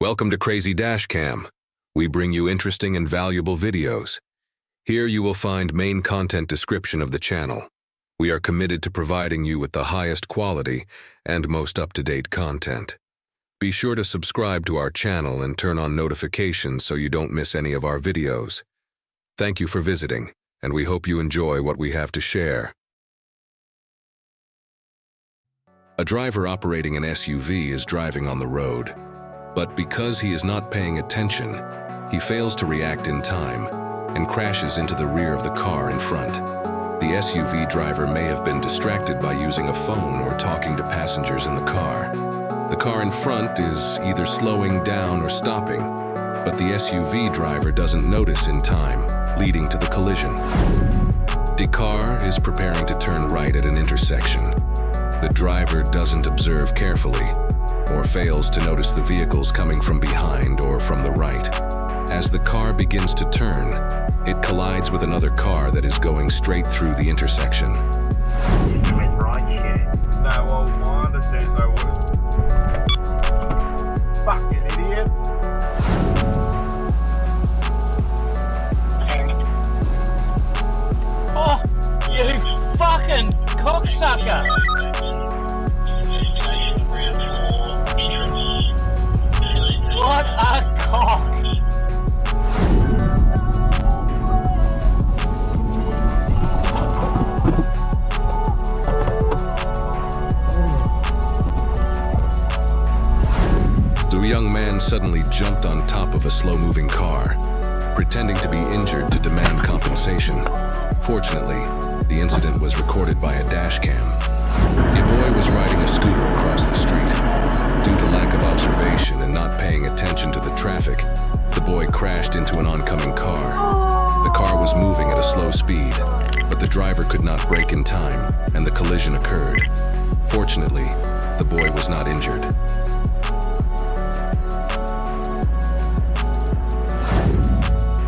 Welcome to Crazy Dashcam. We bring you interesting and valuable videos. Here you will find main content description of the channel. We are committed to providing you with the highest quality and most up-to-date content. Be sure to subscribe to our channel and turn on notifications so you don't miss any of our videos. Thank you for visiting, and we hope you enjoy what we have to share. A driver operating an SUV is driving on the road, but because he is not paying attention, he fails to react in time and crashes into the rear of the car in front. The SUV driver may have been distracted by using a phone or talking to passengers in the car. The car in front is either slowing down or stopping, but the SUV driver doesn't notice in time, leading to the collision. The car is preparing to turn right at an intersection. The driver doesn't observe carefully, or fails to notice the vehicles coming from behind or from the right. As the car begins to turn, it collides with another car that is going straight through the intersection. No, well, my understanding I was. Fucking idiot. Oh, you fucking cocksucker! What a cock! The young man suddenly jumped on top of a slow-moving car, pretending to be injured to demand compensation. Fortunately, the incident was recorded by a dash cam. A boy was riding a scooter across the street. Due to lack of observation and not paying attention to the traffic, the boy crashed into an oncoming car. The car was moving at a slow speed, but the driver could not brake in time, and the collision occurred. Fortunately, the boy was not injured.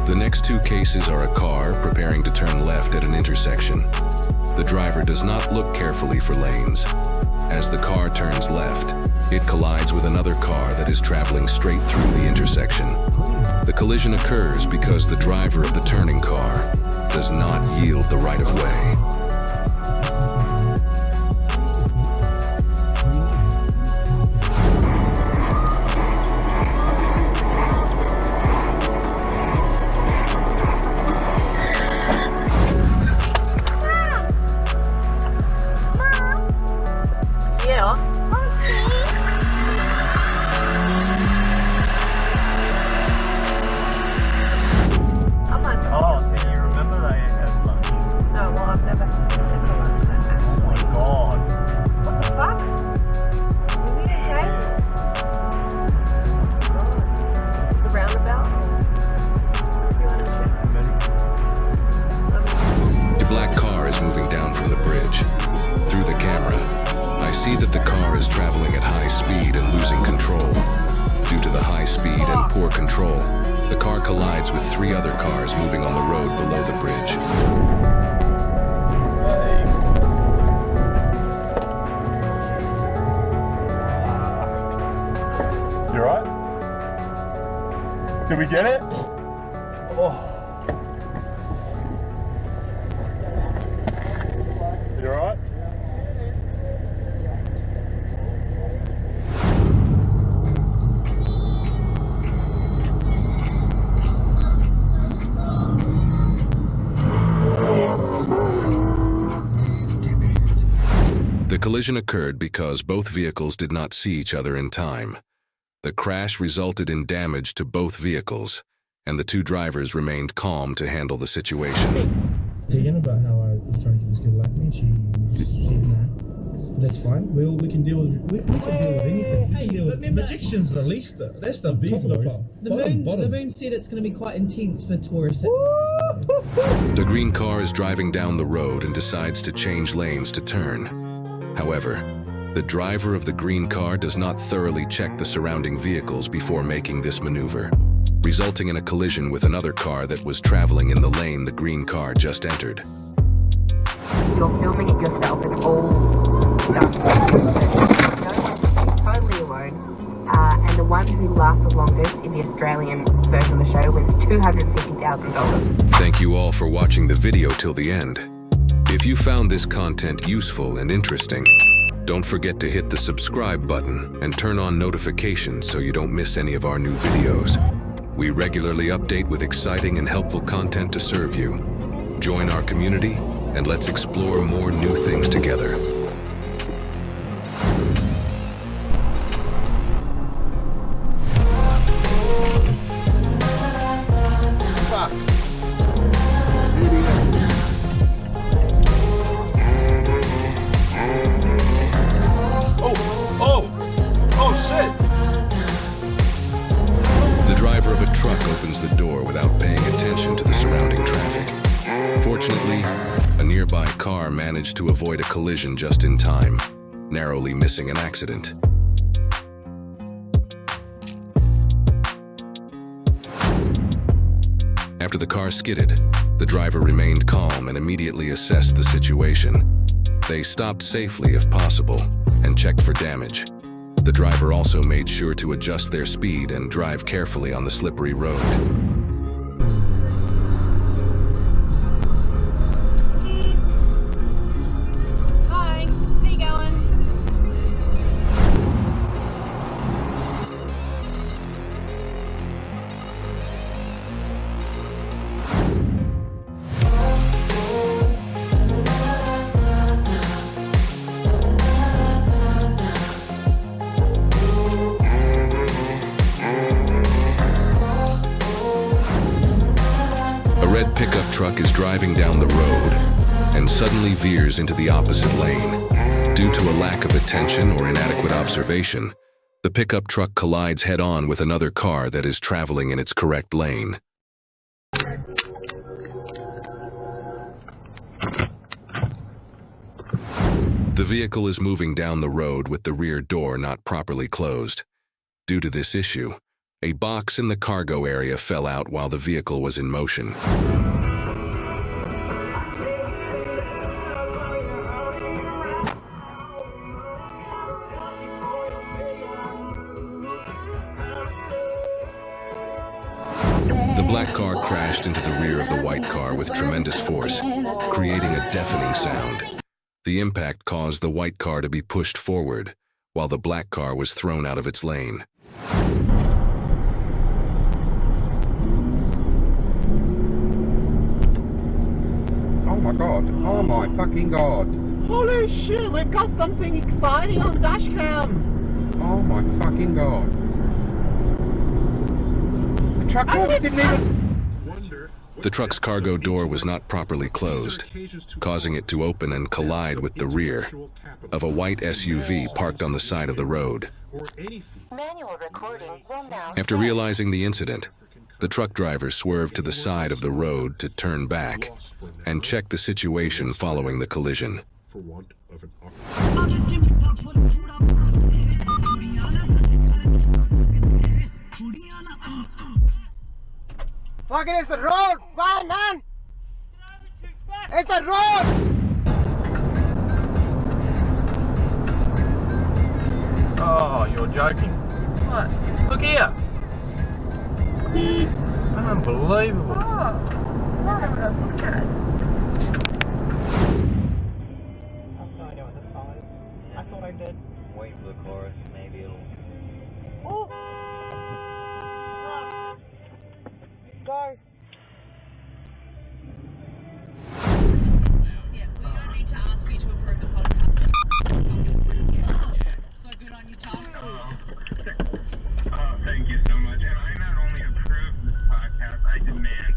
The next two cases are a car preparing to turn left at an intersection. The driver does not look carefully for lanes. As the car turns left, it collides with another car that is traveling straight through the intersection. The collision occurs because the driver of the turning car does not yield the right of way. Oh, so you remember they had lunch? No, well, I've never had lunch at Oh my god. What the fuck? Are we okay? The roundabout? The black car is moving down from the bridge. Through the camera, I see that the car is traveling at high speed and losing control. Due to the high speed and poor control, the car collides with three other cars moving on the road below the bridge. You alright? Did we get it? Oh. You alright? The collision occurred because both vehicles did not see each other in time. The crash resulted in damage to both vehicles, and the two drivers remained calm to handle the situation. Again about how I was trying to get this girl like me, she no. That's fine. We can deal with we can deal with anything. Hey, deal with remember- addiction's the least. That's the top of the The bottom. moon said it's going to be quite intense for tourists. The green car is driving down the road and decides to change lanes to turn. However, the driver of the green car does not thoroughly check the surrounding vehicles before making this maneuver, resulting in a collision with another car that was traveling in the lane the green car just entered. You're filming it yourself, it's all done. Totally alone. And the one who lasts the longest Australian version of the show wins $250,000. Thank you all for watching the video till the end. If you found this content useful and interesting, don't forget to hit the subscribe button and turn on notifications so you don't miss any of our new videos. We regularly update with exciting and helpful content to serve you. Join our community and let's explore more new things together. The driver of a truck opens the door without paying attention to the surrounding traffic. Fortunately, a nearby car managed to avoid a collision just in time, narrowly missing an accident. After the car skidded, the driver remained calm and immediately assessed the situation. They stopped safely if possible and checked for damage. The driver also made sure to adjust their speed and drive carefully on the slippery road. Hi, how you going? A red pickup truck is driving down the road and suddenly veers into the opposite lane. Due to a lack of attention or inadequate observation, the pickup truck collides head-on with another car that is traveling in its correct lane. The vehicle is moving down the road with the rear door not properly closed. Due to this issue, a box in the cargo area fell out while the vehicle was in motion. The black car crashed into the rear of the white car with tremendous force, creating a deafening sound. The impact caused the white car to be pushed forward, while the black car was thrown out of its lane. Oh my god. Oh my fucking god. Holy shit, we've got something exciting on dash cam. Oh my fucking god. The truck driver didn't even... The truck's cargo door was not properly closed, causing it to open and collide with the rear of a white SUV parked on the side of the road. Manual recording will now After realizing the incident, the truck driver swerved to the side of the road to turn back and check the situation following the collision. Fucking it's the road! Fine, man! It's the road! Oh, you're joking. What? Look here. Unbelievable. Oh, not everyone else looking at it. I have no idea what this song is. I thought I did. Wait for the chorus, maybe it'll... Oh! Go! Yeah, we don't need to ask you to approve the podcast. So good on you, Tom. Oh, thank you so much. And I not only approve this podcast, I demand.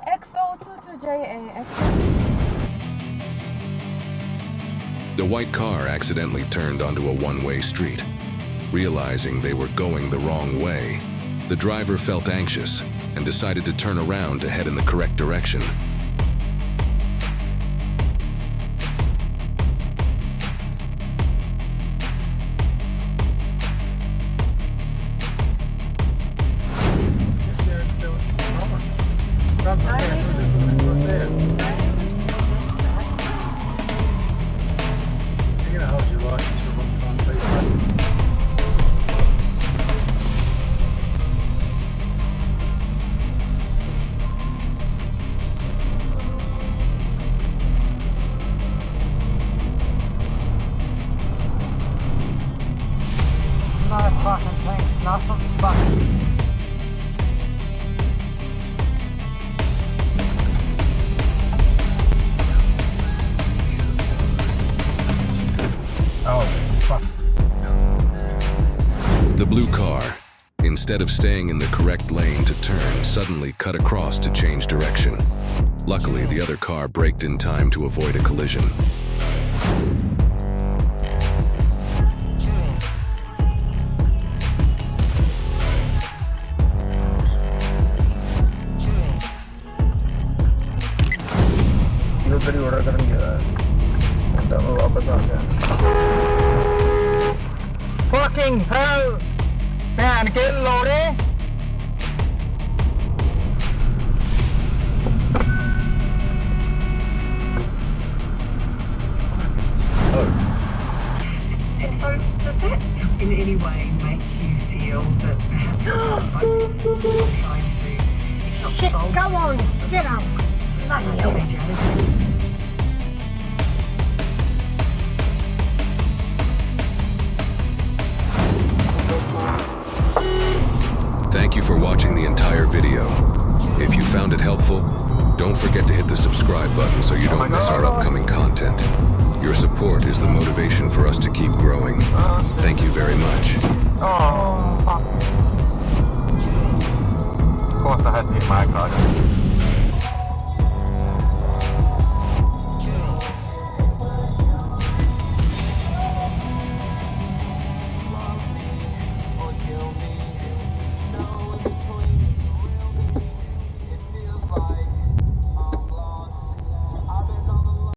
XO22JA. The white car accidentally turned onto a one-way street. Realizing they were going the wrong way, the driver felt anxious and decided to turn around to head in the correct direction. instead of staying in the correct lane to turn, suddenly cut across to change direction. Luckily, the other car braked in time to avoid a collision. Fucking hell! Man, get loaded! And so, does that in any way make you feel that perhaps trying to Shit, go on, get up! Bloody hell. Thank you for watching the entire video. If you found it helpful, don't forget to hit the subscribe button so you don't miss our upcoming content. Your support is the motivation for us to keep growing. Thank you very much. Oh, fuck. Of course I had to hit my car.